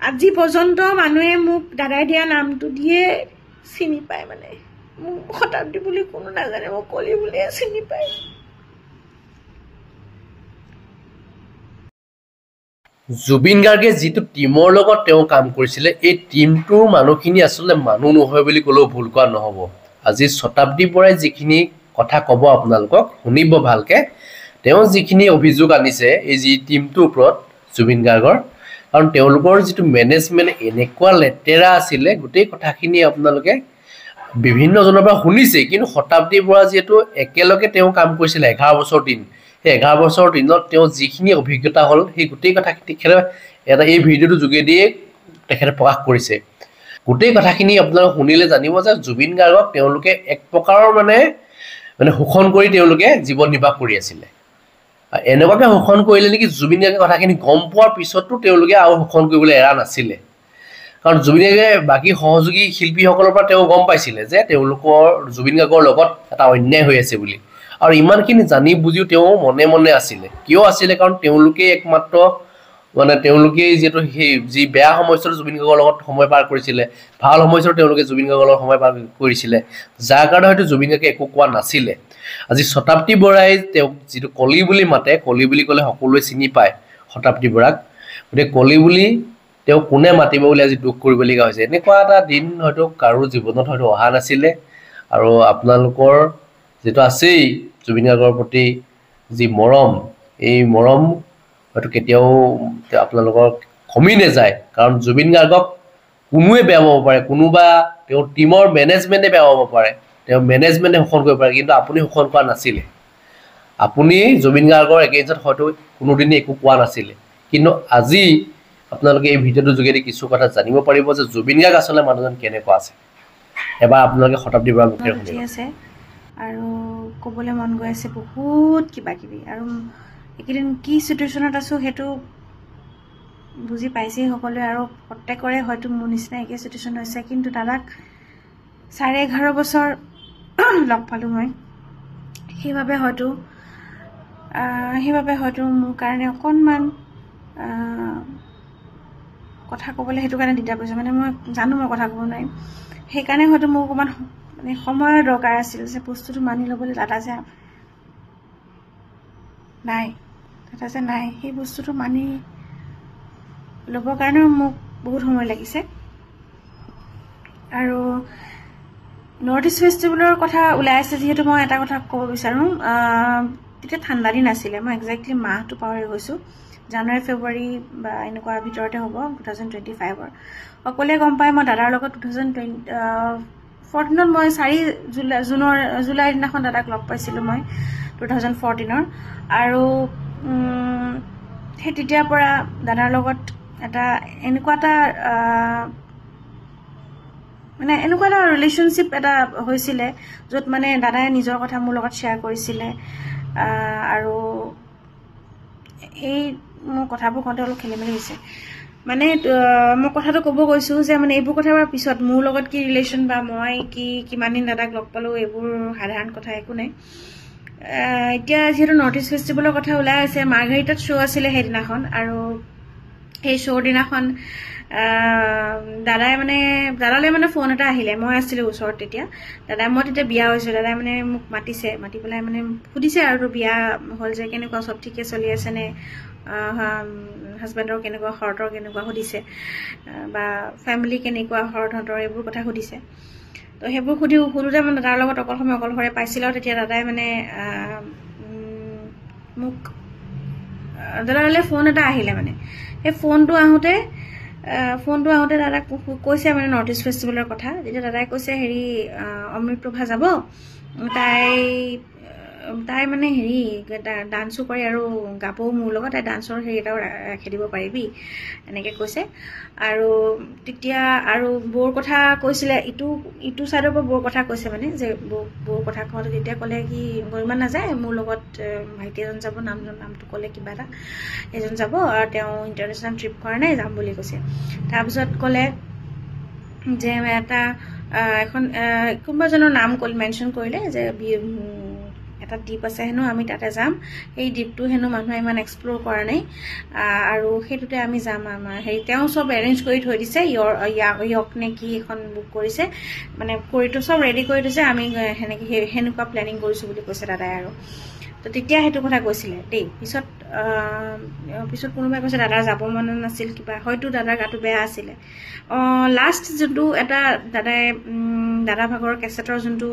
আজি পৰ্যন্ত মানুহে মোক দাদাই দিয়া নামটো দিয়ে চিনি পায় মানে মোক শতাব্দী বুলি কোনো নাজানে মোক কলি বুলিয়ে চিনি পায় জুবিন গাৰ্গে যিটো টিমৰ লগত তেওঁ কাম কৰিছিলে এই টিমটোৰ মানুহখিনি আসলে মানুহ নহয় বুলি ক'লেও ভুল কোৱা নহ'ব আজি শতাব্দী বৰাই যিখিনি কথা ক'ব আপোনালোকক শুনিব ভালকে তেওঁ যিখিনি অভিযোগ আনিছে এই যি টিমটোৰ ওপৰত জুবিন গাৰ্গৰ কাৰণ তেওঁলোকৰ যিটো মেনেজমেণ্ট এনেকুৱা লেতেৰা আছিলে গোটেই কথাখিনি আপোনালোকে বিভিন্ন জনৰ পৰা শুনিছে কিন্তু শতাব্দী বৰা যিহেতু একেলগে তেওঁ কাম কৰিছিলে 11 বছৰ দিন সেই 11 বছৰ দিনত তেওঁ যিখিনি অভিজ্ঞতা হ'ল সেই গোটেই কথাখিনি এটা এই ভিডিঅ'টো যোগেদিয়ে তেখেতে প্ৰকাশ কৰিছে গোটেই কথাখিনি আপোনালোকে শুনিলে জানিব যে জুবিন গাৰ্গক তেওঁলোকে এক প্ৰকাৰৰ মানে শোষণ কৰি তেওঁলোকে জীৱন নিৰ্বাহ কৰি আছিলে এনেকুৱাকে শোষণ কৰিলে নেকি জুবিন গাৰ্গে কথাখিনি গম পোৱাৰ পিছতো তেওঁলোকে আৰু শোষণ কৰিবলৈ এৰা নাছিলে কাৰণ জুবিন গাৰ্গে বাকি সহযোগী শিল্পীসকলৰ পৰা তেওঁ গম পাইছিলে যে তেওঁলোকৰ জুবিন গাৰ্গৰ লগত এটা অন্যায় হৈ আছে বুলি আৰু ইমানখিনি জানি বুজিও তেওঁ মনে মনে আছিলে কিয় আছিলে কাৰণ তেওঁলোকে একমাত্ৰ মানে তেওঁলোকে যেটো যি বেয়া সময়ছোৱাত জুবিন গাৰ্গৰ লগত সময় পাৰ কৰিছিলে ভাল সময়ছোৱাত তেওঁলোকে জুবিন গাৰ্গৰ লগত সময় পাৰ কৰিছিলে যাৰ কাৰণে হয়তো জুবিন গাৰ্গে একো কোৱা নাছিলে আজি শতাব্দী বৰাই তেওঁ যেটো কলি বুলি মাতে কলি বুলি ক'লে সকলোৱে চিনি পায় শতাব্দী বৰাক গতে কলি বুলি তেওঁ কোনে মাতিব বুলি আজি দুখ কৰিবলগা হৈছে এনেকুৱা এটা দিন হয়তো কাৰো জীৱনত হয়তো অহা নাছিলে আৰু আপোনালোকৰ যেটো আছেই জুবিন গাৰ্গৰ প্ৰতি যি মৰম এই মৰম হয়তো কেতিয়াও আপোনালোকৰ কমি নাযায় কাৰণ জুবিন গাৰ্গক কোনোৱে বেয়া পাব পাৰে কোনোবা তেওঁৰ টিমৰ মেনেজমেণ্টে বেয়া পাব পাৰে তেওঁ মেনেজমেণ্টে শোষণ কৰিব পাৰে কিন্তু আপুনি শোষণ কৰা নাছিলে আপুনি জুবিন গাৰ্গৰ এগেইনষ্টত হয়তো কোনোদিনে একো কোৱা নাছিলে কিন্তু আজি আপোনালোকে এই ভিডিঅ'টোৰ যোগেদি কিছু কথা জানিব পাৰিব যে জুবিন গাৰ্গ আসলে মানুহজন কেনেকুৱা আছে এবাৰ আপোনালোকে শতাব্দী বৰাৰ মুখেৰে শুনিব আছে আৰু ক'বলৈ মন গৈ আছে বহুত কিবা কিবি আৰু একেদিন কি সিচুৱেশ্যনত আছো হেতু বুজি পাইছে সকলোৱে আৰু প্ৰত্যেকৰে হয়তো মোৰ নিচিনা একে সিচুৱেশ্যন হৈছে কিন্তু দাদাক 11.5 বছৰ লগ পালো মই সেইভাবে হয়তো মোৰ কাৰণে অকনমান কথা ক'বলৈ হেতু কাৰণে দিগদাৰ পাইছে মানে মই জানো মই কথা ক'ব নোৱাৰিম সেই কাৰণে হয়তো মোৰ অকমান মানে সময়ৰ দৰকাৰ আছিল যে বস্তুটো মানি ল'বলৈ দাদা যে নাই সেই বস্তুটো মানি ল'বৰ কাৰণে মোক বহুত সময় লাগিছে আৰু নৰ্থ ইষ্ট ফেষ্টিভেলৰ কথা ওলাই আছে যেহেতু মই এটা কথা ক'ব বিচাৰো তেতিয়া ঠাণ্ডা দিন আছিলে মই এক্স্যাক্টলি মাহটো পাহৰি গৈছো জানুৱাৰী ফেব্ৰুৱাৰী বা এনেকুৱা ভিতৰতে হ'ব 2025 ৰ অকলে গম পাই মই দাদাৰ লগত 2014 মই 4 জুলাই দিনাখন দাদাক লগ পাইছিলো মই 2014 ৰ আৰু সেই তেতিয়াৰ পৰা দাদাৰ লগত এটা এনেকুৱা এটা ৰিলেশনশিপ এটা হৈছিলে যত মানে দাদাই নিজৰ কথা মোৰ লগত শেয়াৰ কৰিছিলে আৰু এই মোৰ কথাবোৰ কওঁতে অলপ খেলিমেলি হৈছে মানে মই কথাটো ক'ব গৈছো যে মানে এইবোৰ কথাৰ পিছত মোৰ লগত কি ৰিলেশন বা মই কিমান দিন দাদাক লগ পালো এইবোৰ সাধাৰণ কথা একো নাই এতিয়া যেহেতু নৰ্থ ইষ্ট ফেষ্টিভেলৰ কথা ওলাই আছে মাৰ্ঘাৰিটাত শ্ব' আছিলে সেইদিনাখন আৰু সেই শ্বৰ দিনাখন দাদালে মানে ফোন এটা আহিলে মই আছিলো ওচৰত তেতিয়া মই তেতিয়া বিয়া হৈছো দাদাই মানে মোক মাতি পেলাই মানে সুধিছে আৰু বিয়া হ'ল যে কেনেকুৱা সব ঠিকে চলি আছে নে হাজবেণ্ডৰ কেনেকুৱা হৰ্টৰ কেনেকুৱা সুধিছে বা ফ্যামিলি কেনেকুৱা হৰ্টৰ এইবোৰ কথা সুধিছে তো সেইবোৰ সুধোতে মানে দাদাৰ লগত অকলশৰে পাইছিল আৰু তেতিয়া দাদাই মানে মোক দাদালে ফোন এটা আহিলে মানে সেই ফোনটো আহোতে দাদাক কৈছে মানে নৰ্থ ইষ্ট ফেষ্টিভেলৰ কথা যেতিয়া দাদাই কৈছে হেৰি অমৃতপ্ৰভা যাব তাই মানে হেৰি ডান্সো কৰে আৰু গাবও মোৰ লগত তাই ডান্সৰ হেৰি এটাও ৰাখি দিব পাৰিবি এনেকে কৈছে আৰু তেতিয়া আৰু বৰ কথা কৈছিলে ইটো সাইডৰ পৰা বৰ কথা কৈছে মানে যে বৰ কথা কওঁতে তেতিয়া ক'লে কি গৰিমান নাযায় মোৰ লগত ভাইটি এজন যাব নামটো ক'লে কিবা এটা এজন যাব আৰু তেওঁ ইণ্টাৰনেশ্যনেল ট্ৰিপ কৰা নাই যাম বুলি কৈছে তাৰপিছত ক'লে যে এটা এখন কোনোবাজনৰ নাম মেনশ্যন কৰিলে যে এটা দ্বীপ আছে হেনো আমি তাতে যাম এই দ্বীপটো হেনো মানুহে ইমান এক্সপ্ল'ৰ কৰা নাই আৰু সেইটোতে আমি যাম আমাৰ হেৰি তেওঁ চব এৰেঞ্জ কৰি থৈ দিছে য়ক নে কি এখন বুক কৰিছে মানে কৰিটো চব ৰেডি কৰি থৈছে আমি সেনেকুৱা প্লেনিং কৰিছোঁ বুলি কৈছে দাদাই আৰু তো তেতিয়া সেইটো কথা কৈছিলে দেই পিছত কোনোবাই কৈছে দাদাৰ যাব মন নাছিল কিবা হয়তো দাদাৰ গাটো বেয়া আছিলে লাষ্ট যোনটো এটা দাদা ভাগৰ কেছেটৰ যোনটো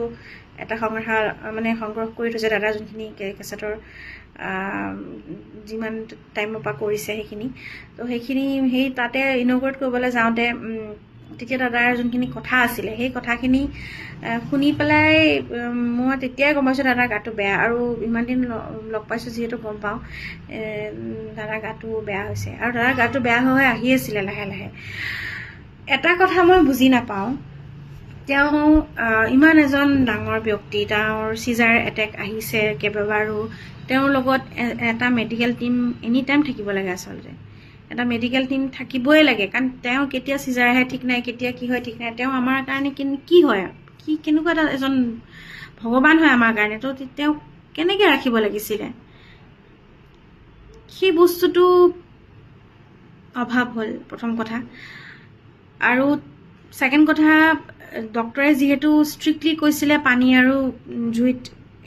এটা সংগ্ৰহ কৰি থৈছে দাদা যোনখিনি কেছেটৰ যিমান টাইমৰ পৰা কৰিছে সেইখিনি তো সেইখিনি সেই তাতে ইনগ্ৰেট কৰিবলৈ যাওঁতে তেতিয়া দাদাৰ যোনখিনি কথা আছিলে সেই কথাখিনি শুনি পেলাই মই তেতিয়াই গম পাইছোঁ দাদাৰ গাটো বেয়া আৰু ইমান দিন লগ পাইছোঁ যিহেতু গম পাওঁ দাদাৰ গাটো বেয়া হৈছে আৰু দাদাৰ গাটো বেয়া হৈ আহি আছিলে লাহে লাহে এটা কথা মই বুজি নাপাওঁ তেওঁ ইমান এজন ডাঙৰ ব্যক্তি তেওঁৰ চিজাৰ এটেক আহিছে কেইবাবাৰো তেওঁৰ লগত এটা মেডিকেল টিম এনি টাইম থাকিব লাগে আচলতে এটা মেডিকেল টিম থাকিবই লাগে কাৰণ তেওঁ কেতিয়া চিজাৰ আহে ঠিক নাই কেতিয়া কি হয় ঠিক নাই তেওঁ আমাৰ কাৰণে কি হয় কি কেনেকুৱা এটা এজন ভগৱান হয় আমাৰ কাৰণে তো তেওঁ কেনেকৈ ৰাখিব লাগিছিলে সেই বস্তুটো অভাৱ হ'ল প্ৰথম কথা আৰু ছেকেণ্ড কথা ডক্টৰে যিহেতু ষ্ট্ৰিক্টলি কৈছিলে পানী আৰু জুইত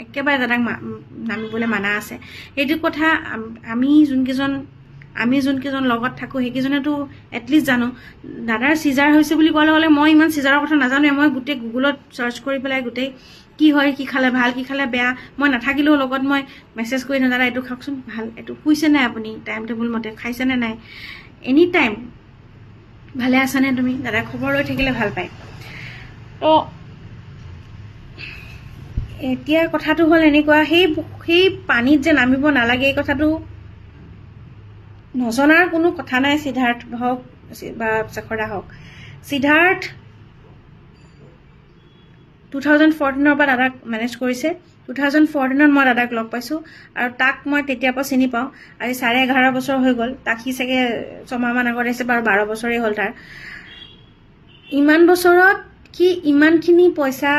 একেবাৰে দাদাক নামিবলৈ মানা আছে সেইটো কথা আমি যোনকেইজন লগত থাকোঁ সেইকেইজনেতো এটলিষ্ট জানো দাদাৰ চিজাৰ হৈছে বুলি কোৱাৰ লগে লগে মই ইমান চিজাৰৰ কথা নাজানোৱে মই গোটেই গুগলত চাৰ্চ কৰি পেলাই গোটেই কি হয় কি খালে ভাল কি খালে বেয়া মই নাথাকিলেও লগত মই মেছেজ কৰি দিওঁ দাদা এইটো খাওকচোন ভাল এইটো শুইছেনে আপুনি টাইম টেবুল মতে খাইছেনে নাই এনি টাইম ভালে আছানে তুমি দাদা খবৰ লৈ থাকিলে ভাল পায় তো এতিয়া কথাটো হ'ল এনেকুৱা সেই পানীত যে নামিব নালাগে এই কথাটো নজনাৰ কোনো কথা নাই সিদ্ধাৰ্থ হওক বা শেখৰ দা হওক সিদ্ধাৰ্থ 2014 পৰা দাদাক মেনেজ কৰিছে 2014 মই দাদাক লগ পাইছোঁ আৰু তাক মই তেতিয়াৰ পৰা চিনি পাওঁ আজি 11.5 বছৰ হৈ গ'ল তাক সি চাগে 6 মাহমান আগত আহিছে বাৰু 12 বছৰেই হ'ল তাৰ ইমান বছৰত কি ইমানখিনি পইচা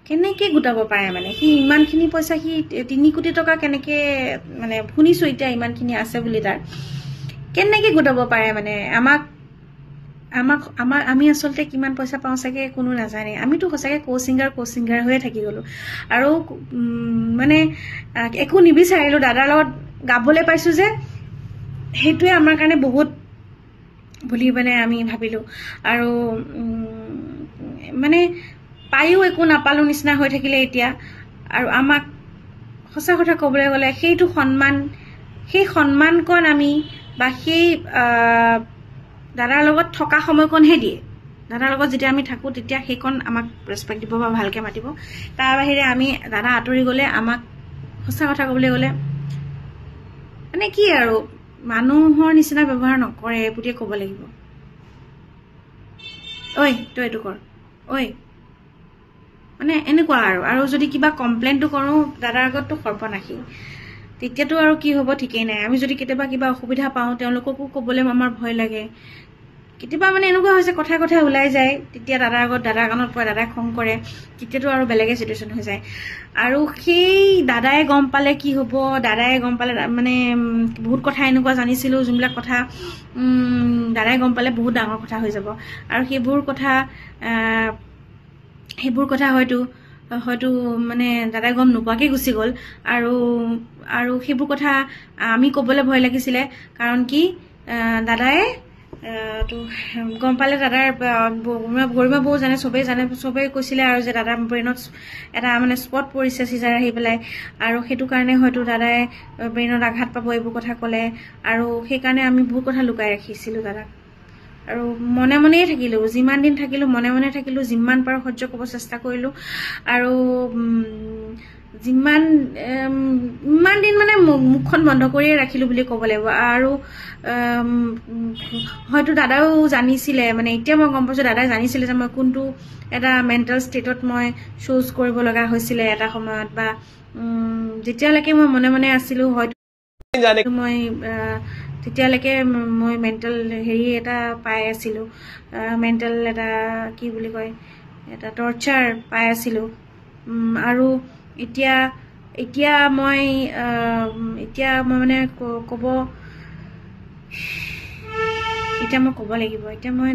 কেনেকৈ গোটাব পাৰে মানে সি ইমানখিনি পইচা সি 3 কোটি টকা কেনেকৈ মানে শুনিছোঁ এতিয়া ইমানখিনি আছে বুলি তাৰ কেনেকৈ গোটাব পাৰে মানে আমি আচলতে কিমান পইচা পাওঁ চাগে কোনো নাজানে আমিতো সঁচাকৈ কোচিংগাৰ হৈয়ে থাকি গ'লোঁ আৰু মানে একো নিবিচাৰিলোঁ দাদাৰ লগত গাবলৈ পাইছোঁ যে সেইটোৱে আমাৰ কাৰণে বহুত বুলি মানে আমি ভাবিলোঁ আৰু মানে পায়ো একো নাপালোঁ নিচিনা হৈ থাকিলে এতিয়া আৰু আমাক সঁচা কথা ক'বলৈ গ'লে সেইটো সেই সন্মানকণ আমি বা সেই দাদাৰ লগত থকা সময়কণহে দিয়ে দাদাৰ লগত যেতিয়া আমি থাকোঁ তেতিয়া সেইকণ আমাক ৰেচপেক্ট দিব বা ভালকৈ মাতিব তাৰ বাহিৰে আমি দাদা আঁতৰি গ'লে আমাক সঁচা কথা ক'বলৈ গ'লে মানে কি আৰু মানুহৰ নিচিনা ব্যৱহাৰ নকৰে বুলিয়ে ক'ব লাগিব ঐ তই এইটো কৰ ঐ মানে এনেকুৱা আৰু যদি কিবা কমপ্লেইনটো কৰোঁ দাদাৰ আগততো সৰ্বনাশী তেতিয়াতো আৰু কি হ'ব ঠিকেই নাই আমি যদি কেতিয়াবা কিবা অসুবিধা পাওঁ তেওঁলোককো ক'বলৈ আমাৰ ভয় লাগে কেতিয়াবা মানে এনেকুৱা হৈছে কথাই ওলাই যায় তেতিয়া দাদাৰ আগত দাদাৰ কাণত পৰে দাদাই খং কৰে তেতিয়াতো আৰু বেলেগে চিটুৱেশ্যন হৈ যায় আৰু সেই দাদাই গম পালে কি হ'ব দাদাই গম পালে মানে বহুত কথা এনেকুৱা জানিছিলোঁ যোনবিলাক কথা দাদাই গম পালে বহুত ডাঙৰ কথা হৈ যাব আৰু সেইবোৰ কথা হয়তো মানে দাদাই গম নোপোৱাকৈ গুচি গ'ল আৰু সেইবোৰ কথা আমি ক'বলৈ ভয় লাগিছিলে কাৰণ কি দাদাই তো গম পালে দাদাৰ গৰিমা বৌ জানে চবেই কৈছিলে আৰু যে দাদাৰ ব্ৰেইনত এটা মানে স্পট পৰিছে চিজাৰ আহি পেলাই আৰু সেইটো কাৰণে হয়তো দাদাই ব্ৰেইনত আঘাত পাব এইবোৰ কথা ক'লে আৰু সেইকাৰণে আমি বহুত কথা লুকাই ৰাখিছিলোঁ দাদাক আৰু মনে থাকিলোঁ যিমান দিন থাকিলোঁ মনে থাকিলোঁ যিমান পাৰোঁ সহ্য কৰিব চেষ্টা কৰিলোঁ আৰু ইমান দিন মানে মুখখন বন্ধ কৰিয়ে ৰাখিলোঁ বুলি ক'ব লাগিব আৰু হয়তো দাদাও জানিছিলে মানে এতিয়া মই গম পাইছোঁ দাদাই জানিছিলে যে মই কোনটো এটা মেণ্টেল ষ্টেটত মই শ্ব'জ কৰিব লগা হৈছিলে এটা সময়ত বা যেতিয়ালৈকে মই মনে আছিলোঁ হয়তো মই তেতিয়ালৈকে মই মেণ্টেল হেৰি এটা পাই আছিলোঁ মেণ্টেল এটা কি বুলি কয় এটা টৰ্চাৰ পাই আছিলোঁ আৰু এতিয়া এতিয়া মই মানে ক'ব লাগিব। এতিয়া মই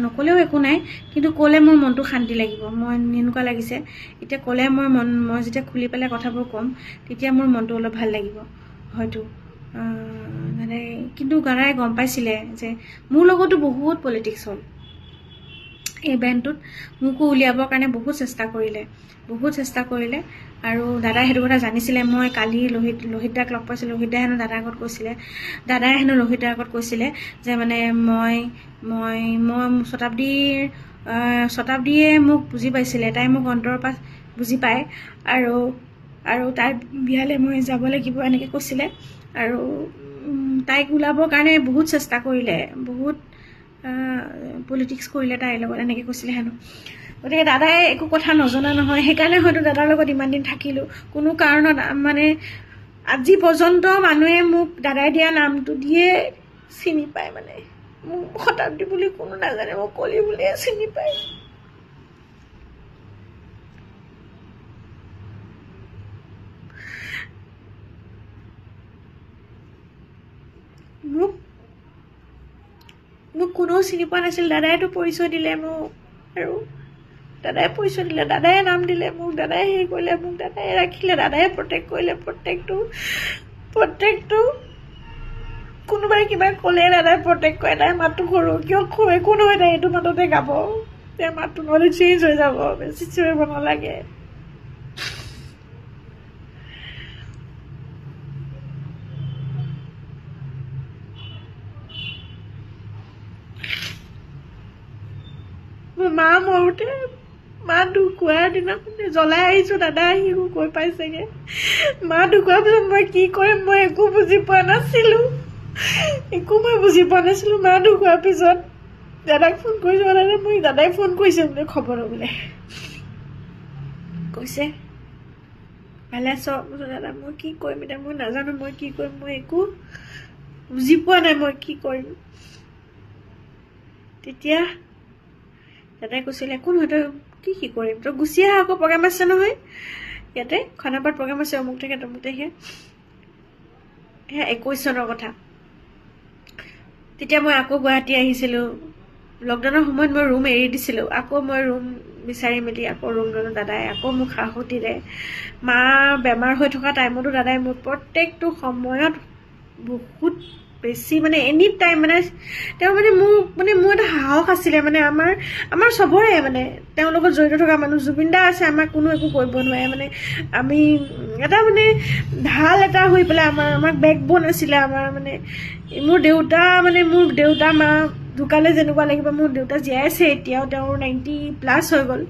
নকলেও একো নাই, কিন্তু ক'লে মোৰ মনটো শান্তি লাগিব। মই এনেকুৱা লাগিছে এতিয়া ক'লে মই যেতিয়া খুলি পেলাই কথাবোৰ ক'ম তেতিয়া মোৰ মনটো অলপ ভাল লাগিব হয়তো। মানে কিন্তু দাদাই গম পাইছিলে যে মোৰ লগতো বহুত পলিটিক্স হ'ল। এই বেণ্ডটোত মোকো উলিয়াবৰ কাৰণে বহুত চেষ্টা কৰিলে আৰু দাদাই সেইটো কথা জানিছিলে। মই কালি লোহিত দাক লগ পাইছিলোঁ। লোহিত দাই হেনো দাদাৰ আগত কৈছিলে যে মানে মই শতাব্দীয়ে মোক বুজি পাইছিলে, তাই মোক অন্তৰৰ পৰা বুজি পায় আৰু তাইৰ বিয়ালৈ মই যাব লাগিব এনেকৈ কৈছিলে। আৰু তাইক ওলাবৰ কাৰণে বহুত চেষ্টা কৰিলে, বহুত পলিটিক্স কৰিলে তাইৰ লগত এনেকৈ কৈছিলে হেনো। গতিকে দাদাই একো কথা নজনা নহয়, সেইকাৰণে হয়তো দাদাৰ লগত ইমান দিন থাকিলোঁ। কোনো কাৰণত মানে আজি পৰ্যন্ত মানুহে মোক দাদাই দিয়া নামটো দিয়ে চিনি পায়। মানে মোক শতাব্দী বুলি কোনো নাজানে, মোক কলি বুলিয়ে চিনি পায়। মোক কোনেও চিনি পোৱা নাছিল। দাদাইতো পৰিচয় দিলে মোক, আৰু দাদাই পৰিচয় দিলে, দাদাই নাম দিলে মোক, দাদাই হেৰি কৰিলে মোক, দাদাই ৰাখিলে, দাদাই প্ৰটেক্ট কৰিলে। প্ৰত্যেকটো কোনোবাই কিবা ক'লে দাদাই প্ৰটেক্ট কৰে। তাইৰ মাতটো সৰু কিয় একো নহয়, তাই এইটো মাততে গাব, তাইৰ মাতটো নহ'লে চেঞ্জ হৈ যাব, বেছি চিঞৰিব নালাগে। মা মৰোতে মা ঢুকোৱাৰ দিনাখন জ্বলাই আহিছোঁ, দাদা আহি কৈ পাইছেগে। মা ঢুকোৱাৰ পিছত মই কি কৰিম মই একো বুজি পোৱা নাছিলোঁ। মা ঢুকোৱাৰ পিছত দাদাক ফোন কৰিছোঁ, দাদাই ফোন কৰিছে বোলে খবৰ ল'বলৈ, কৈছে ভালে আছ? দাদা মই কি কৰিম এতিয়া, মই নাজানো মই কি কৰিম, মই একো বুজি পোৱা নাই মই কি কৰিম। তেতিয়া দাদাই কৈছিলে একো নহয়, তই কি কৰিম, তই গুচি আহ, আকৌ প্ৰগ্ৰেম আছে নহয় ইয়াতে, খানাপাৰাত প্ৰগ্ৰেম আছে, অমুক থাকে তমুক থাকে। সেয়া 21 চনৰ কথা। তেতিয়া মই আকৌ গুৱাহাটী আহিছিলোঁ। লকডাউনৰ সময়ত মই ৰুম এৰি দিছিলোঁ, আকৌ মই ৰুম বিচাৰি মেলি আকৌ ৰুম ল'লোঁ। দাদাই আকৌ মোক সাহস দিলে। মা বেমাৰ হৈ থকা টাইমতো দাদাই মোক প্ৰত্যেকটো সময়ত বহুত বেছি মানে এনি টাইম মানে তেওঁ মানে মোৰ এটা সাহস আছিলে। মানে আমাৰ চবৰে মানে তেওঁৰ লগত জড়িত থকা মানুহ জুবিন দা আছে, আমাক কোনো একো কৰিব নোৱাৰে। মানে আমি এটা মানে ঢাল এটা হৈ পেলাই আমাক বেকবন আছিলে আমাৰ। মানে মোৰ দেউতা মা ঢুকালে যেনেকুৱা লাগিব, মোৰ দেউতা জীয়াই আছে এতিয়াও, তেওঁৰ 90+ হৈ গ'ল।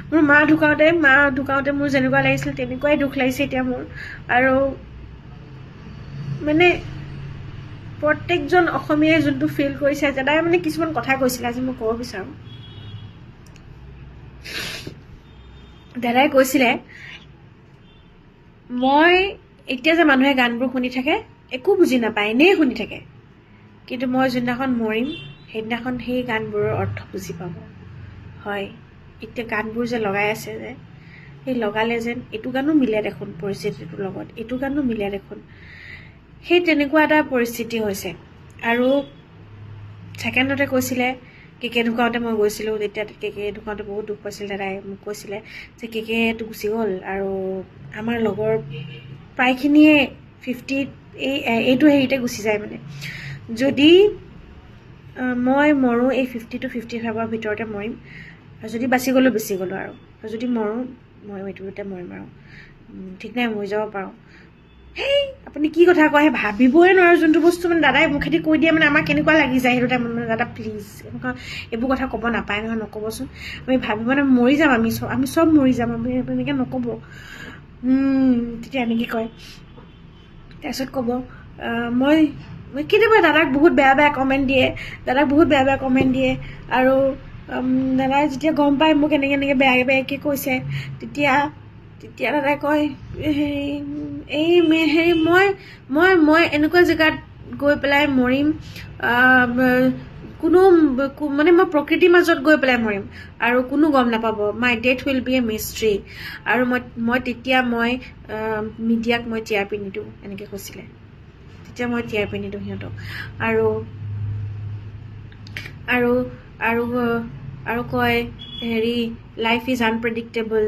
মোৰ মা ঢুকাওঁতে মোৰ যেনেকুৱা লাগিছিল তেনেকুৱাই দুখ লাগিছে এতিয়া মোৰ। আৰু মানে প্ৰত্যেকজন অসমীয়াই যোনটো ফিল কৰিছে, দাদাই মানে কিছুমান কথা কৈছিলে, আজি মই ক'ব বিচাৰোঁ। দাদাই কৈছিলে মই এতিয়া যে মানুহে গানবোৰ শুনি থাকে একো বুজি নাপায়, এনেই শুনি থাকে, কিন্তু মই যোনদিনাখন মৰিম সেইদিনাখন সেই গানবোৰৰ অৰ্থ বুজি পাব। হয়, এতিয়া গানবোৰ যে লগাই আছে যে, সেই লগালে যেন এইটো গানো মিলে দেখোন পৰিস্থিতিটোৰ লগত, এইটো গানো মিলে দেখোন, সেই তেনেকুৱা এটা পৰিস্থিতি হৈছে। আৰু ছেকেণ্ডতে কৈছিলে কেকে ঢুকাওঁতে মই গৈছিলোঁ, তেতিয়া কেকে ঢুকাওঁতে বহুত দুখ পাইছিল। দাদাই মোক কৈছিলে যে কেকেটো গুচি গ'ল আৰু আমাৰ লগৰ প্ৰায়খিনিয়ে 50 এইটো হেৰিতে গুচি যায়। মানে যদি মই মৰোঁ এই 50 to 55ৰ ভিতৰতে মৰিম, আৰু যদি বাচি গ'লোঁ আৰু যদি মৰোঁ মই এইটোতে মৰিম আৰু ঠিক নাই, মৰি যাব পাৰোঁ। সেই আপুনি কি কথা কয়, সেই ভাবিবই নোৱাৰোঁ যোনটো বস্তু মানে দাদাই মুখেদি কৈ দিয়ে, মানে আমাৰ কেনেকুৱা লাগি যায় সেইটো টাইমত। মানে দাদা প্লিজ এনেকুৱা এইবোৰ কথা ক'ব নাপায় নহয়, নক'বচোন। আমি ভাবিব মানে মৰি যাম, আমি চব মৰি যাম, আমি এনেকৈ নক'ব। তেতিয়া এনেকৈ কয়। তাৰপিছত ক'ব মই কেতিয়াবা দাদাক বহুত বেয়া বেয়া কমেণ্ট দিয়ে, আৰু দাদাই যেতিয়া গম পায় মোক এনেকৈ বেয়াকৈ কৈছে, তেতিয়া দাদাই কয় মই এনেকুৱা জেগাত গৈ পেলাই মৰিম, কোনো মানে মই প্ৰকৃতিৰ মাজত গৈ পেলাই মৰিম আৰু কোনো গম নাপাব মাই ডেথ উইল বি এ মিষ্ট্ৰি আৰু মই তেতিয়া মই মিডিয়াক মই টিআৰপি নিদিওঁ এনেকৈ কৈছিলে তেতিয়া মই টিআৰপি নিদিওঁ সিহঁতক আৰু আৰু আৰু আৰু কয় হেৰি লাইফ ইজ আনপ্ৰেডিক্টেবল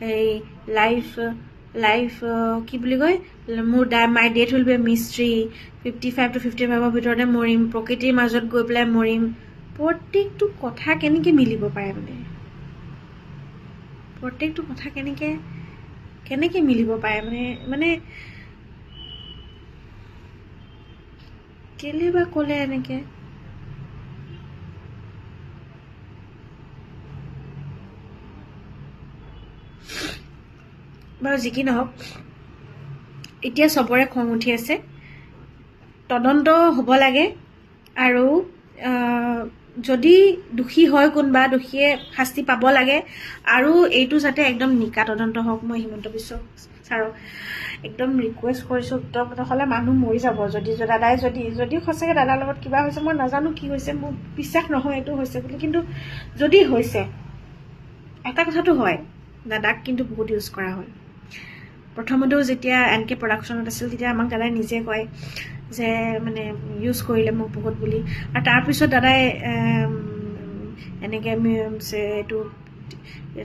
হেৰি লাইফ কি বুলি কয় মোৰ my death will be a mystery 55 to 55ৰ ভিতৰতে মৰিম প্ৰকৃতিৰ মাজত গৈ পেলাই মৰিম প্ৰত্যেকটো কথা কেনেকৈ মিলিব পাৰে মানে প্ৰত্যেকটো কথা কেনেকৈ মিলিব পাৰে মানে কেলে বা ক'লে এনেকৈ বাৰু যি কি নহওক এতিয়া চবৰে খং উঠি আছে তদন্ত হ'ব লাগে আৰু যদি দোষী হয় কোনোবা দোষীয়ে শাস্তি পাব লাগে আৰু এইটো যাতে একদম নিকা তদন্ত হওক মই হিমন্ত বিশ্ব ছাৰক একদম ৰিকুৱেষ্ট কৰিছোঁ একদম নহ'লে মানুহ মৰি যাব দাদাই যদি সঁচাকৈ দাদাৰ লগত কিবা হৈছে মই নাজানো কি হৈছে মোৰ বিশ্বাস নহয় এইটো হৈছে বুলি কিন্তু যদি হৈছে এটা কথাটো হয় দাদাক কিন্তু বহুত ইউজ কৰা হ'ল প্ৰথমতেও যেতিয়া NK প্ৰডাকশ্যনত আছিল তেতিয়া আমাক দাদাই নিজে কয় যে মানে ইউজ কৰিলে মোক বহুত বুলি আৰু তাৰপিছত দাদাই এনেকৈ এইটো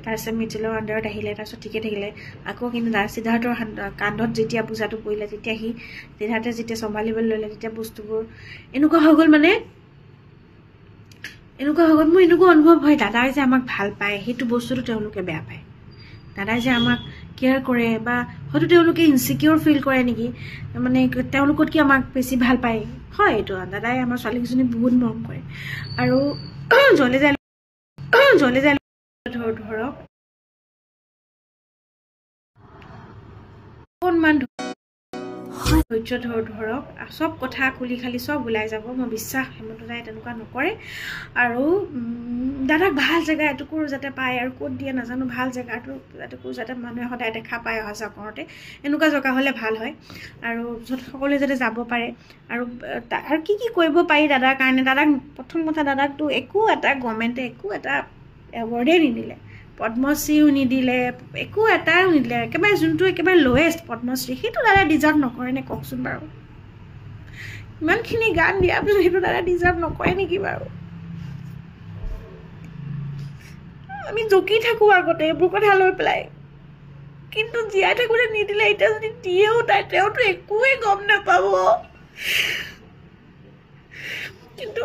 তাৰপিছত মিডিলৰ আণ্ডাৰত আহিলে তাৰপিছত ঠিকে থাকিলে আকৌ কিন্তু সিদ্ধাৰ্থৰ কান্ধত যেতিয়া বোজাটো পৰিলে তেতিয়া সিদ্ধাৰ্থে যেতিয়া চম্ভালিবলৈ ল'লে তেতিয়া বস্তুবোৰ এনেকুৱা হৈ গ'ল মোৰ এনেকুৱা অনুভৱ হয় দাদাই যে আমাক ভাল পায় সেইটো বস্তুটো তেওঁলোকে বেয়া পায় দাদাই যে আমাক কেয়াৰ কৰে বা হয়তো তেওঁলোকে ইনচিকিউৰ ফিল কৰে নেকি মানে তেওঁলোকত কি আমাক বেছি ভাল পায় হয় এইটো দাদাই আমাৰ ছোৱালীকেইজনী বহুত মৰম কৰে আৰু জ্বলে যায় ধৰক অকণমান ধৈৰ্য ধৰক চব কথা খুলি খালি চব ওলাই যাব মই বিশ্বাস হেমন্ত দাদাই তেনেকুৱা নকৰে আৰু দাদাক ভাল জেগা এটুকুৰ যাতে পায় আৰু ক'ত দিয়ে নাজানো ভাল জেগাটো এটুকুৰ যাতে মানুহে সদায় দেখা পায় অহা যোৱা কৰোঁতে এনেকুৱা জেগা হ'লে ভাল হয় আৰু য'ত সকলোৱে যাতে যাব পাৰে আৰু কি কৰিব পাৰি দাদাৰ কাৰণে দাদাক প্ৰথম কথা দাদাকতো একো এটা গভৰ্ণমেণ্টে একো এটা এৱাৰ্ডেই নিদিলে পদ্মশ্ৰীও নিদিলে একো এটাও নিদিলে একেবাৰে যোনটো একেবাৰে লৱেষ্ট পদ্মশ্ৰী সেইটো দাদাই ডিজাৰ্ভ নকৰে নে কওকচোন বাৰু ইমানখিনি গান দিয়াৰ পিছত সেইটো দাদাই ডিজাৰ্ভ নকৰে নেকি বাৰু আমি জকি থাকোঁ আগতে এইবোৰ কথা লৈ পেলাই কিন্তু জীয়াই থাকোঁতে নিদিলে এতিয়া যদি দিয়েও তেওঁতো একোৱেই গম নাপাব কিন্তু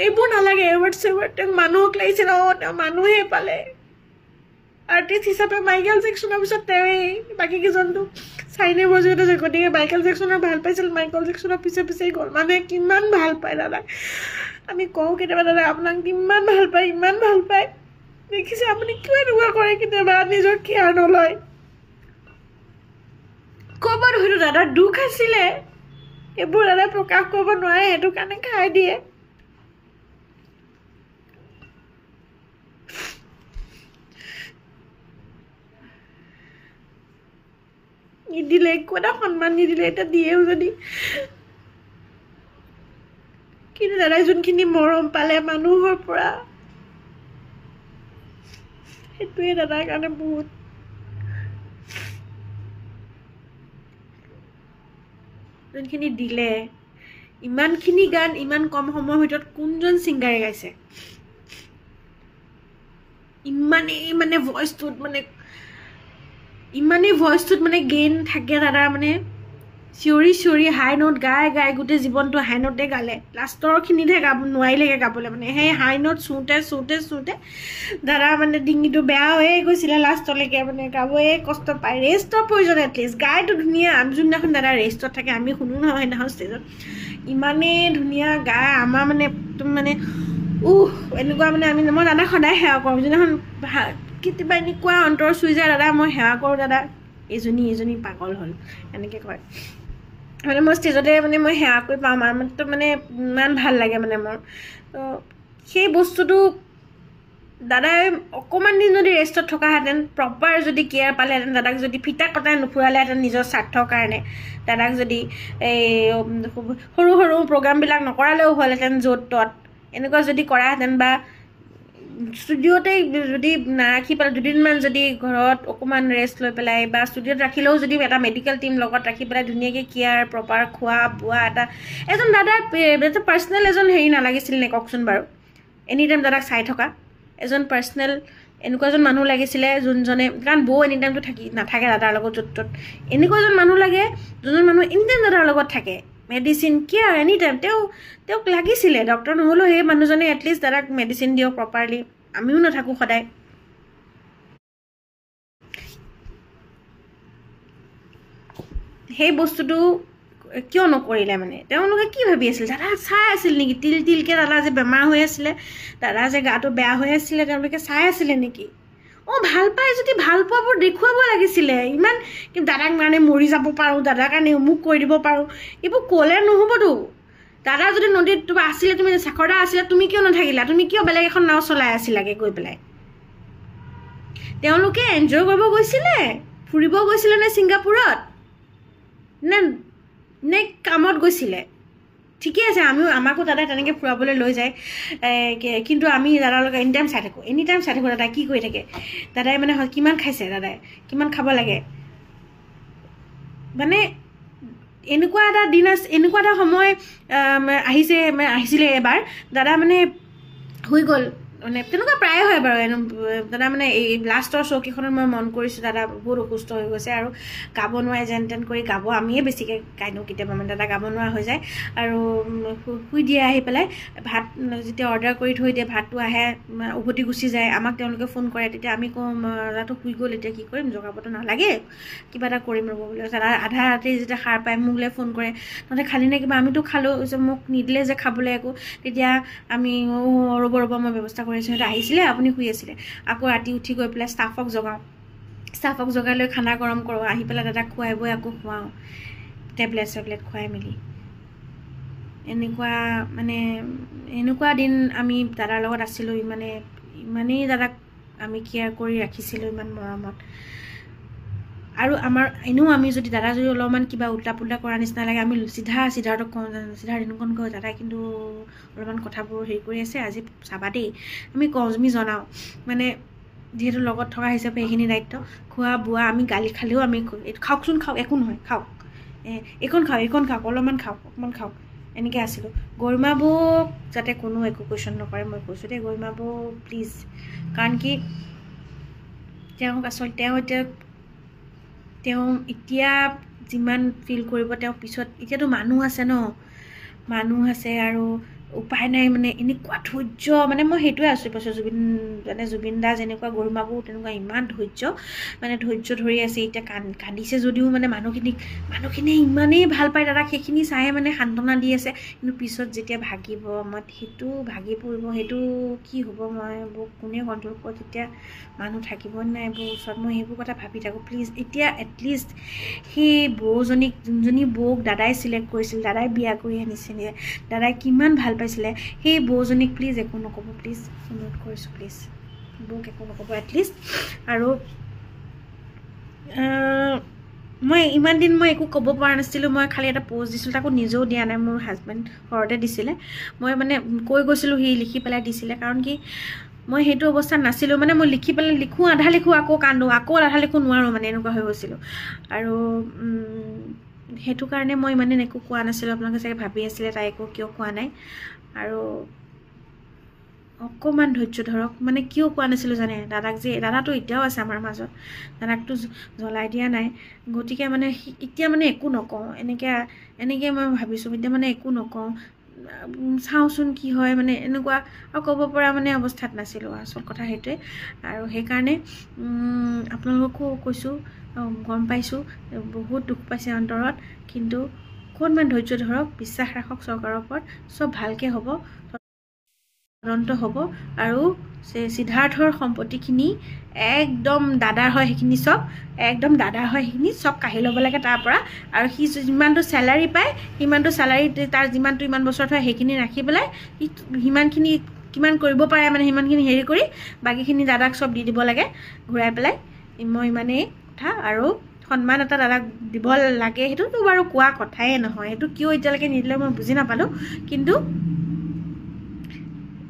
এইবোৰ নালাগে এৱাৰ্ড চেৱাৰ্ড তেওঁক মানুহক লাগিছে ন তেওঁ মানুহে পালে আৰ্টিষ্ট হিচাপে মাইকেল জেকচনৰ পিছত তেওঁৱেই বাকীকেইজনটো চাইনে বজোৱাতে যে গতিকে মাইকেল জেকচনৰ ভাল পাইছিল মাইকেল জেকচনৰ পিছেই গ'ল মানুহে কিমান ভাল পায় দাদাক আমি কওঁ কেতিয়াবা দাদা আপোনাক কিমান ভাল পায় ইমান ভাল পায় দেখিছে আপুনি কিয় এনেকুৱা কৰে কেতিয়াবা নিজৰ কেয়াৰ নলয় ক'ৰবাত হয়তো দাদাৰ দুখ আছিলে এইবোৰ দাদাই প্ৰকাশ কৰিব নোৱাৰে সেইটো কাৰণে খাই দিয়ে নিদিলে একো এটা সন্মান নিদিলে এতিয়া দিয়েও যদি কিন্তু দাদাই যোনখিনি মৰম পালে মানুহৰ পৰা সেইটোৱে দাদাৰ কাৰণে বহুত যোনখিনি দিলে ইমানখিনি গান ইমান কম সময়ৰ ভিতৰত কোনজন ছিংগাৰে গাইছে ইমানেই মানে ভইচটোত মানে গেইন থাকে দাদা মানে চিঞৰি হাই নোট গাই গোটেই জীৱনটো হাই নোটে গালে লাষ্টৰখিনিতহে নোৱাৰিলেগৈ গাবলৈ মানে সেই হাই নোট চুওঁতে দাদা মানে ডিঙিটো বেয়া হৈয়ে গৈছিলে লাষ্টলৈকে মানে গাবয়ে কষ্ট পায় ৰেষ্টৰ প্ৰয়োজন এটলিষ্ট গাইটো ধুনীয়া যোনদিনাখন দাদা ৰেষ্টত থাকে আমি শুনো নহয় সেইদিনাখন ষ্টেজত ইমানেই ধুনীয়া গাই আমাৰ মানে একদম মানে এনেকুৱা মানে মই দাদাক সদায় সেৱা কৰোঁ যোনদিনাখন কেতিয়াবা এনেকুৱা অন্তৰ চুই যায় দাদা মই সেৱা কৰোঁ দাদা এজনী পাগল হ'ল এনেকৈ কয় মানে মই ষ্টেজতে মানে মই সেৱা কৰি পাওঁ মানুহটো মানে ইমান ভাল লাগে মানে মোৰ তো সেই বস্তুটো দাদাই অকণমান দিন যদি ৰেষ্টত থকাহেঁতেন প্ৰপাৰ যদি কেয়াৰ পালেহেঁতেন দাদাক যদি ফিটা কটাই নুফুৰালেহেঁতেন নিজৰ স্বাৰ্থৰ কাৰণে দাদাক যদি এই সৰু প্ৰগ্ৰামবিলাক নকৰালেও হ'লহেঁতেন য'ত ত'ত এনেকুৱা যদি কৰাহেঁতেন বা ষ্টুডিঅ'তে যদি নাৰাখি পেলাই দুদিনমান যদি ঘৰত অকণমান ৰেষ্ট লৈ পেলাই বা ষ্টুডিঅ'ত ৰাখিলেও যদি এটা মেডিকেল টিম লগত ৰাখি পেলাই ধুনীয়াকৈ কেয়াৰ প্ৰপাৰ খোৱা বোৱা এজন দাদাৰ এটা পাৰ্চনেল এজন হেৰি নালাগিছিল নে কওকচোন বাৰু এনি টাইম দাদাক চাই থকা এজন পাৰ্চনেল এনেকুৱা এজন মানুহ লাগিছিলে যোনজনে কাৰণ বৌ এনি টাইমটো নাথাকে দাদাৰ লগত য'ত ত'ত এনেকুৱা এজন মানুহ লাগে যোনজন মানুহ এনি টাইম দাদাৰ লগত থাকে মেডিচিন কেয়াৰ এনি টাইম তেওঁক লাগিছিলে ডক্টৰ নহ'লেও সেই মানুহজনে এটলিষ্ট দাদাক মেডিচিন দিয়ক প্ৰপাৰলি আমিও নাথাকোঁ সদায় সেই বস্তুটো কিয় নকৰিলে মানে তেওঁলোকে কি ভাবি আছিল দাদা চাই আছিল নেকি তিলকৈ দাদা যে বেমাৰ হৈ আছিলে দাদা যে গাটো বেয়া হৈ আছিলে তেওঁলোকে চাই আছিলে নেকি ভাল পায় যদি ভাল পোৱাবোৰ দেখুৱাব লাগিছিলে ইমান কিন্তু দাদাক মানে মৰি যাব পাৰোঁ দাদাৰ কাৰণে অমুক কৰি দিব পাৰোঁ এইবোৰ ক'লে নহ'বতো দাদা যদি নদীত তোমাৰ আছিলে তুমি চাকৰদা আছিলে তুমি কিয় নাথাকিলা তুমি কিয় বেলেগ এখন নাও চলাই আছিলাগৈ গৈ পেলাই তেওঁলোকে এনজয় কৰিব গৈছিলে ফুৰিব গৈছিলে নে ছিংগাপুৰত নে কামত গৈছিলে ঠিকে আছে আমাকো দাদাই তেনেকৈ ফুৰাবলৈ লৈ যায় কিন্তু আমি দাদাৰ লগত এনি টাইম চাই থাকোঁ দাদাই কি কৰি থাকে দাদাই মানে কিমান খাইছে দাদাই কিমান খাব লাগে মানে এনেকুৱা এটা দিন আছে এনেকুৱা এটা সময় আহিছিলে এবাৰ দাদা মানে হৈ গ'ল মানে তেনেকুৱা প্ৰায়ে হয় বাৰু দাদা মানে এই লাষ্টৰ চৌকীখনত মই মন কৰিছোঁ দাদা বহুত অসুস্থ হৈ গৈছে আৰু গাব নোৱাৰে যেন তেন কৰি গাব আমিয়ে বেছিকৈ গাইনো কেতিয়াবা মানে দাদা গাব নোৱাৰা হৈ যায় আৰু শুই দিয়ে আহি পেলাই ভাত যেতিয়া অৰ্ডাৰ কৰি থৈ দিয়ে ভাতটো আহে উভতি গুচি যায় আমাক তেওঁলোকে ফোন কৰে তেতিয়া আমি কওঁ দাদাটো শুই গ'ল এতিয়া কি কৰিম জগাবতো নালাগে কিবা এটা কৰিম ৰ'ব বুলি দাদা আধা ৰাতি যেতিয়া সাৰ পায় মোকলৈ ফোন কৰে তহঁতে খালি নে কিবা আমিতো খালোঁ মোক নিদিলে যে খাবলৈ একো তেতিয়া আমি ৰ'ব মই ব্যৱস্থা কৰিছোঁ সিহঁতে আহিছিলে আপুনি শুই আছিলে আকৌ ৰাতি উঠি গৈ পেলাই ষ্টাফক জগাই লৈ খানা গৰম কৰোঁ আহি পেলাই দাদাক খুৱাই বৈ আকৌ খুৱাওঁ টেবলেট খুৱাই মেলি এনেকুৱা দিন আমি দাদাৰ লগত আছিলোঁ ইমানেই দাদাক আমি কেয়াৰ কৰি ৰাখিছিলোঁ ইমান মৰমত আৰু এনেও আমি যদি দাদা যদি অলপমান কিবা উল্টা পুল্টা কৰা নিচিনা লাগে আমি সিদ্ধাৰ্থক কওঁ এনেকুৱা কওঁ দাদাই কিন্তু অলপমান কথাবোৰ হেৰি কৰি আছে আজি চাবা দেই আমি কওঁ আমি জনাওঁ মানে যিহেতু লগত থকা হিচাপে এইখিনি দায়িত্ব খোৱা বোৱা আমি গালি খালেও আমি খাওকচোন খাওক একো নহয় খাওক এইখন খাওক অলপমান খাওক অকণমান খাওক এনেকৈ আছিলোঁ গৰিমা বৌক যাতে কোনো একো কুৱেশ্যন নকৰে মই কৈছোঁ দেই গৰিমা বৌ প্লিজ কাৰণ কি তেওঁক আচলতে তেওঁ এতিয়া যিমান ফিল কৰিব তেওঁ পিছত এতিয়াতো মানুহ আছে আৰু উপায় নাই মানে এনেকুৱা ধৈৰ্য মানে মই সেইটোৱে আছোঁ পাইছোঁ জুবিন দা যেনেকুৱা গৰিমা বৌ তেনেকুৱা ইমান ধৈৰ্য ধৰি আছে এতিয়া কান্দিছে যদিও মানে মানুহখিনিয়ে ইমানেই ভাল পায় দাদাক সেইখিনি চাই মানে সান্তনা দি আছে কিন্তু পিছত যেতিয়া ভাগিব মই সেইটো ভাগি পৰিব সেইটো কি হ'ব মই কোনে কণ্ট্ৰল কৰোঁ তেতিয়া মানুহ থাকিব নাই বৌ ওচৰত মই সেইবোৰ কথা ভাবি থাকোঁ প্লিজ এতিয়া এটলিষ্ট সেই বৌজনীক যোনজনী বৌক দাদাই চিলেক্ট কৰিছিল দাদাই বিয়া কৰি আনিছিলে দাদাই কিমান ভাল পাইছিলে সেই বৌজনীক প্লিজ একো নক'ব প্লিজ অনুৰোধ কৰিছোঁ প্লিজ বৌক একো নক'ব এটলিষ্ট আৰু মই ইমান দিন মই একো ক'ব পৰা নাছিলোঁ মই খালি এটা প'ষ্ট দিছিলোঁ তাকো নিজেও দিয়া নাই মোৰ হাজবেণ্ড ঘৰতে দিছিলে মই মানে কৈ গৈছিলোঁ সি লিখি পেলাই দিছিলে কাৰণ কি মই সেইটো অৱস্থাত নাছিলোঁ মানে মই লিখোঁ আধা লিখোঁ আকৌ কান্দো আকৌ আধা লিখোঁ নোৱাৰোঁ মানে এনেকুৱা হৈ গৈছিলোঁ আৰু সেইটো কাৰণে মই ইমানে একো কোৱা নাছিলোঁ আপোনালোকে চাগে ভাবি আছিলে তাই একো কিয় কোৱা নাই আৰু অকণমান ধৈৰ্য ধৰক মানে কিয় কোৱা নাছিলোঁ জানে দাদাটো এতিয়াও আছে আমাৰ মাজত দাদাকটো জ্বলাই দিয়া নাই গতিকে মানে এতিয়া মানে একো নকওঁ এনেকৈ মই ভাবিছোঁ এতিয়া মানে একো নকওঁ চাওঁচোন কি হয় মানে এনেকুৱা আৰু ক'ব পৰা মানে অৱস্থাত নাছিলোঁ আচল কথা সেইটোৱে আৰু সেইকাৰণে আপোনালোককো কৈছোঁ গম পাইছোঁ বহুত দুখ পাইছে অন্তৰত কিন্তু অকণমান ধৈৰ্য ধৰক বিশ্বাস ৰাখক চৰকাৰৰ ওপৰত চব ভালকৈ হ'ব তদন্ত হ'ব আৰু সিদ্ধাৰ্থৰ সম্পত্তিখিনি একদম দাদাৰ হয় সেইখিনি চব কাঢ়ি ল'ব লাগে তাৰ পৰা আৰু সি যিমানটো চেলাৰী পায় সিমানটো চেলাৰী তাৰ যিমানটো ইমান বছৰত হয় সেইখিনি ৰাখি পেলাই সিমানখিনি কিমান কৰিব পাৰে মানে সিমানখিনি হেৰি কৰি বাকীখিনি দাদাক চব দি দিব লাগে ঘূৰাই পেলাই মই ইমানেই কথা আৰু সন্মান এটা দাদাক দিব লাগে সেইটোতো বাৰু কোৱা কথাই নহয় সেইটো কিয় এতিয়ালৈকে নিদিলে মই বুজি নাপালোঁ কিন্তু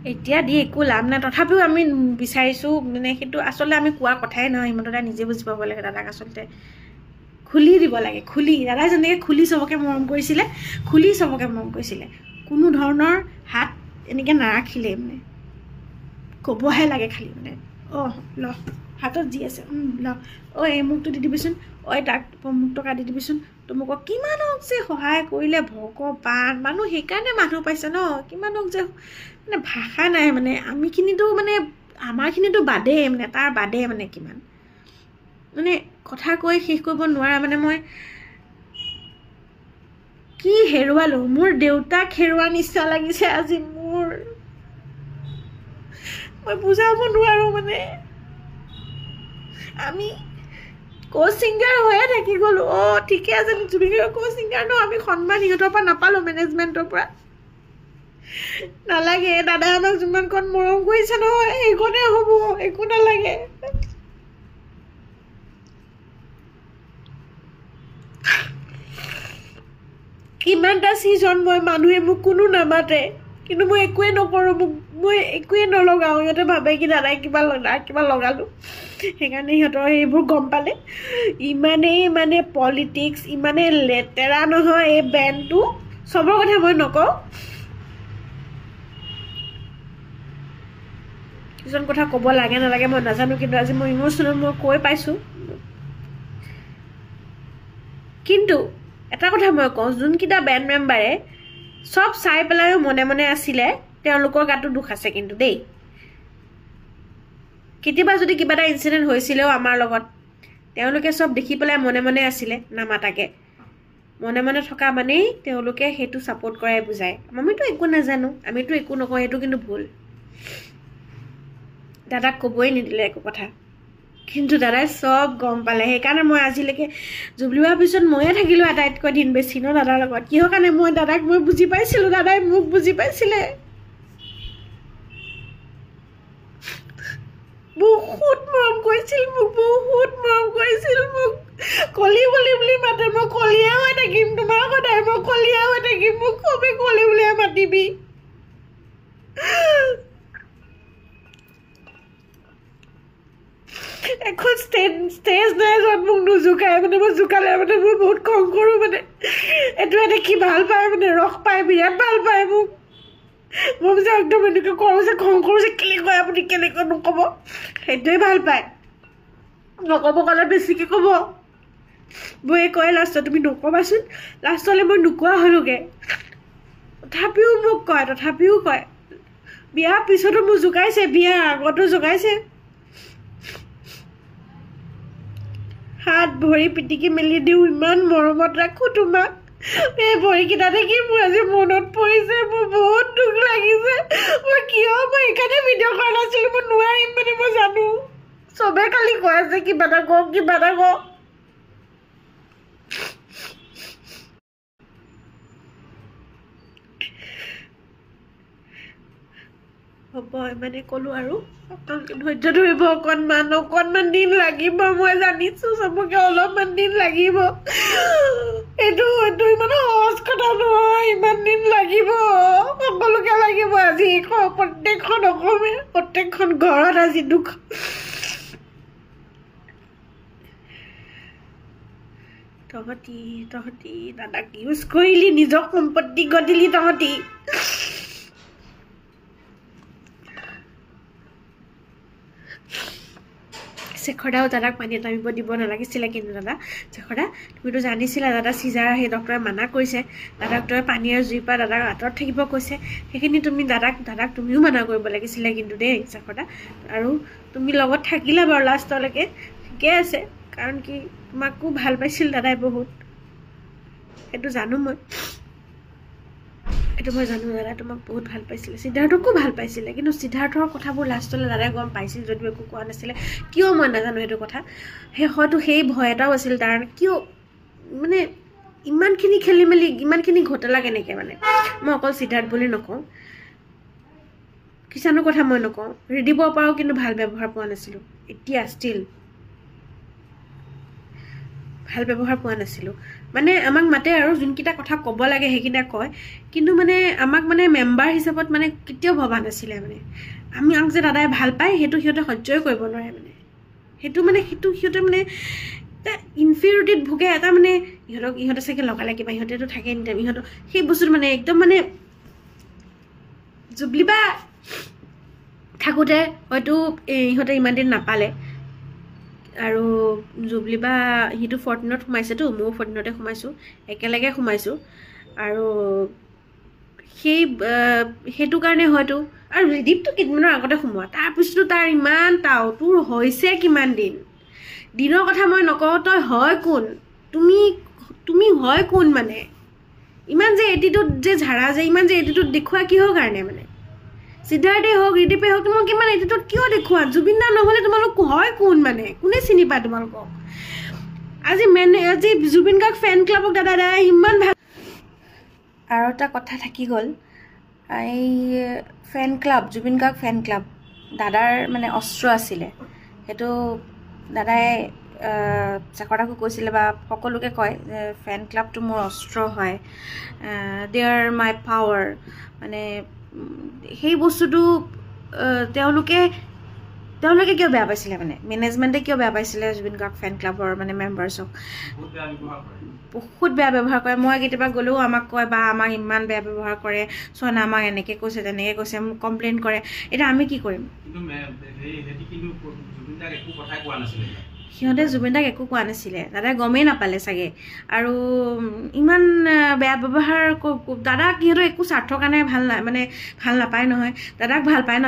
এতিয়া দি একো লাভ নাই তথাপিও আমি বিচাৰিছোঁ মানে সেইটো আচলতে আমি কোৱা কথাই নহয় হিমন্ত দাদাই নিজে বুজি পাব লাগে দাদাক আচলতে খুলি দিব লাগে খুলি দাদাই যেনেকৈ খুলি চবকে মৰম কৰিছিলে কোনো ধৰণৰ হাত এনেকৈ নাৰাখিলে মানে ক'বহে লাগে খালি মানে ল হাতত যি আছে ল এই মুখটো দি দিবিচোন তাক মোক টকা দি দিবিচোন তোমাক কিমানক যে সহায় কৰিলে ভগৱান মানুহ সেইকাৰণে মানুহ পাইছে ন কিমানক যে মানে ভাষা নাই মানে আমিখিনিতো মানে আমাৰখিনিতো বাদেই মানে তাৰ বাদে মানে কিমান মানে কথা কৈ শেষ কৰিব নোৱাৰা মানে মই কি হেৰুৱালো মোৰ দেউতাক হেৰুৱা নিচিনা লাগিছে আজি মোৰ মই বুজাব নোৱাৰো মানে আমি co-singer হৈয়ে থাকি গ'লো ঠিকে আছে জুবিন গাৰ্গৰ co-singer ন আমি সন্মান সিহঁতৰ পৰা নাপালোঁ মেনেজমেণ্টৰ পৰা নালাগে দাদাই আমাক যিমানকণ মৰম কৰিছে নহয় সেইকণে হ'ব একো নালাগে কিমানটা ছিজন মানুহে মোক কোনো নামাতে কিন্তু মই একোৱে নকৰোঁ মই একোৱে নলগাওঁ সিহঁতে ভাবে কি দাদাই কিবা লগালোঁ সেইকাৰণে সিহঁতৰ এইবোৰ গম পালে ইমানেই মানে পলিটিক্স ইমানেই লেতেৰা নহয় এই বেণ্ডটো চবৰ কথা মই নকওঁ কিছুমান কথা ক'ব লাগে নালাগে মই নাজানো কিন্তু আজি মই ইম'চনেল মই কৈ পাইছোঁ কিন্তু এটা কথা মই কওঁ যোনকেইটা বেণ্ড মেম্বাৰে চব চাই পেলাইও মনে মনে আছিলে তেওঁলোকৰ গাতো দুখ আছে কিন্তু দেই কেতিয়াবা যদি কিবা এটা ইনচিডেণ্ট হৈছিলেও আমাৰ লগত তেওঁলোকে চব দেখি পেলাই মনে মনে আছিলে নামাতাকে মনে মনে থকা মানেই তেওঁলোকে সেইটো ছাপোৰ্ট কৰাই বুজায় আমিতো একো নাজানো আমিতো একো নকওঁ সেইটো কিন্তু ভুল দাদাক ক'বই নিদিলে একো কথা কিন্তু দাদাই চব গম পালে সেইকাৰণে মই আজিলৈকে জুবলি হোৱাৰ পিছত ময়ে থাকিলোঁ আটাইতকৈ দিন বেছি ন দাদাৰ লগত কিহৰ কাৰণে মই দাদাক মই বুজি পাইছিলোঁ দাদাই মোক বুজি পাইছিলে বহুত মৰম কৰিছিল মোক কলি বুলি মাতে মই কলিয়া হৈ থাকিম তোমাৰ সদায় মই কলিয়া হৈ থাকিম মোক খুবেই কলি বুলিয়ে মাতিবি এখন ষ্টেজ নাই য'ত মোক নোজোকায় মানে মই জোকালে মানে মই বহুত খং কৰোঁ মানে এইটোৱে দেখি ভাল পায় মানে ৰস পায় বিৰাট ভাল পায় মোক মই যে একদম এনেকৈ কৰোঁ যে খং কৰোঁ যে কেনেকৈ আপুনি কেনেকৈ নক'ব সেইটোৱে ভাল পায় নক'ব ক'লে বেছিকৈ ক'ব মই কয় লাষ্টত তুমি নক'বাচোন লাষ্টলৈ মই নোকোৱা হ'লোগৈ তথাপিও মোক কয় বিয়াৰ পিছতো মোক জোকাইছে বিয়াৰ আগতো জোকাইছে হাত ভৰি পিটিকি মেলি দিওঁ ইমান মৰমত ৰাখোঁ তোমাক এই ভৰিকেইটা দেখি মোৰ আজি মনত পৰিছে মোৰ বহুত দুখ লাগিছে মই সেইকাৰণে ভিডিঅ' কৰা নাছিলোঁ মই নোৱাৰিম মানে মই জানো চবে খালি কৈ আছে কিবা এটা কওঁ হ'ব মানে ক'লোঁ আৰু ধৈৰ্য ধৰিব অকণমান দিন লাগিব মই জানিছোঁ চবকে অলপমান দিন লাগিব এইটো ইমান সহজ কথা নহয় ইমান দিন লাগিব সকলোকে লাগিব আজি প্ৰত্যেকখন অসমীয়া প্ৰত্যেকখন ঘৰত আজি দুখ তহঁতি দাদাক ইউজ কৰিলি নিজৰ সম্পত্তি গতিলি তহঁতি শেখৰদাও দাদাক পানী নামিব দিব নালাগিছিলে কিন্তু দাদা শেখৰদা তুমিতো জানিছিলা দাদা চিজাৰ সেই ডক্টৰে মানা কৰিছে দাদাক তই পানী আৰু জুইৰ পৰা দাদাক আঁতৰত থাকিব কৈছে সেইখিনি তুমি দাদাক তুমিও মানা কৰিব লাগিছিলে কিন্তু দেই শেখৰদা আৰু তুমি লগত থাকিলা বাৰু লাষ্টলৈকে ঠিকে আছে কাৰণ কি তোমাকো ভাল পাইছিল দাদাই বহুত সেইটো জানো মই জানো দাদা তোমাক বহুত ভাল পাইছিলে সিদ্ধাৰ্থকো ভাল পাইছিলে কিন্তু সিদ্ধাৰ্থৰ কথাবোৰ লাষ্টলৈ দাদাই গম পাইছিল যদিও একো কোৱা নাছিলে কিয় মই নাজানো সেইটো কথা হয়তো সেই ভয় এটাও আছিল তাৰ কিয় মানে ইমানখিনি খেলি মেলি ইমানখিনি ঘটলা কেনেকৈ মানে মই অকল সিদ্ধাৰ্থ বুলি নকওঁ কিষাণৰ কথা মই নকওঁ ৰিদিবৰ পৰাও কিন্তু ভাল ব্যৱহাৰ পোৱা নাছিলোঁ এতিয়া ষ্টিল ভাল ব্যৱহাৰ পোৱা নাছিলোঁ মানে আমাক মাতে আৰু যোনকেইটা কথা ক'ব লাগে সেইকেইটা কয় কিন্তু মানে আমাক মানে মেম্বাৰ হিচাপত মানে কেতিয়াও ভবা নাছিলে মানে আমাক যে দাদাই ভাল পায় সেইটো সিহঁতে সহ্যই কৰিব নোৱাৰে মানে সেইটো সিহঁতে মানে এটা ইনফিৰিয়ৰিটিত ভোগে এটা মানে ইহঁতে চাগে লগালে কিবা ইহঁতেতো থাকে ইহঁতৰ সেই বস্তুটো মানে একদম মানে জুবলি বা থাকোঁতে হয়তো ইহঁতে ইমান দিন নাপালে আৰু জুবলি বা সিটো 14ত সোমাইছেতো ময়ো 14তে সোমাইছোঁ একেলগে সোমাইছোঁ আৰু সেইটো কাৰণে হয়তো আৰু ৰিদীপটো কেইদিনমানৰ আগতে সোমোৱা তাৰপিছতো তাৰ ইমান তোৰ হৈছে কিমান দিনৰ কথা মই নকওঁ তই হয় কোন তুমি হয় কোন মানে ইমান যে এটিটিউড যে ঝাৰা যে ইমান যে এটিটিউড দেখুওৱা কিহৰ কাৰণে মানে সিদ্ধাৰ্থে হওক ৰিদীপে হওক তোমাক ইমান এটিটিউড কিয় দেখুওৱা জুবিন দা নহ'লে তোমালোক হয় কোন মানে কোনে চিনি পায় তোমালোকক আজি জুবিন গাৰ্গ ফেন ক্লাবক দাদাই ইমান ভাল আৰু এটা কথা থাকি গ'ল এই ফেন ক্লাব জুবিন গাৰ্গ ফেন ক্লাব দাদাৰ মানে অস্ত্ৰ আছিলে সেইটো দাদাই চাকৰাকো কৈছিলে বা সকলোকে কয় যে ফেন ক্লাবটো মোৰ অস্ত্ৰ হয় দে আৰ মাই পাৱাৰ মানে সেই বস্তুটো তেওঁলোকে কিয় বেয়া পাইছিলে মানে মেনেজমেণ্টে কিয় বেয়া পাইছিলে জুবিন গাৰ্গ ফেন ক্লাবৰ মানে মেম্বাৰ্ছক বহুত বেয়া ব্যৱহাৰ কৰে মই কেতিয়াবা গ'লেও আমাক কয় বা আমাক ইমান বেয়া ব্যৱহাৰ কৰে চোৱা না আমাক এনেকৈ কৈছে তেনেকৈ কৈছে মোক কমপ্লেইন কৰে এতিয়া আমি কি কৰিম সিহঁতে জুবিন দাক একো কোৱা নাছিলে দাদাই গমেই নাপালে চাগে আৰু ইমান বেয়া ব্যৱহাৰ দাদাক সিহঁতৰ একো স্বাৰ্থৰ কাৰণে ভাল নাপায় নহয় দাদাক ভাল পায় ন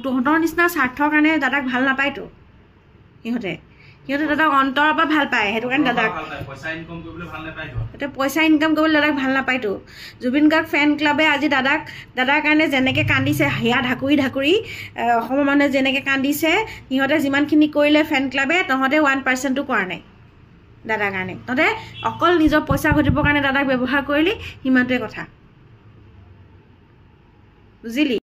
তহঁতৰ নিচিনা স্বাৰ্থৰ কাৰণে দাদাক ভাল নাপায়তো সিহঁতে দাদাক অন্তৰৰ পৰা ভাল পায় সেইটো কাৰণে দাদাক পইচা ইনকাম কৰিবলৈ দাদাক ভাল নাপায়তো জুবিন গাৰ্গ ফেন ক্লাবে আজি দাদাৰ কাৰণে যেনেকৈ কান্দিছে হিয়া ঢাকুৰি অসমৰ মানুহে যেনেকৈ কান্দিছে সিহঁতে যিমানখিনি কৰিলে ফেন ক্লাবে তহঁতে 1% কৰা নাই দাদাৰ কাৰণে তহঁতে অকল নিজৰ পইচা ঘটিবৰ কাৰণে দাদাক ব্যৱহাৰ কৰিলি সিমানটোৱে কথা বুজিলি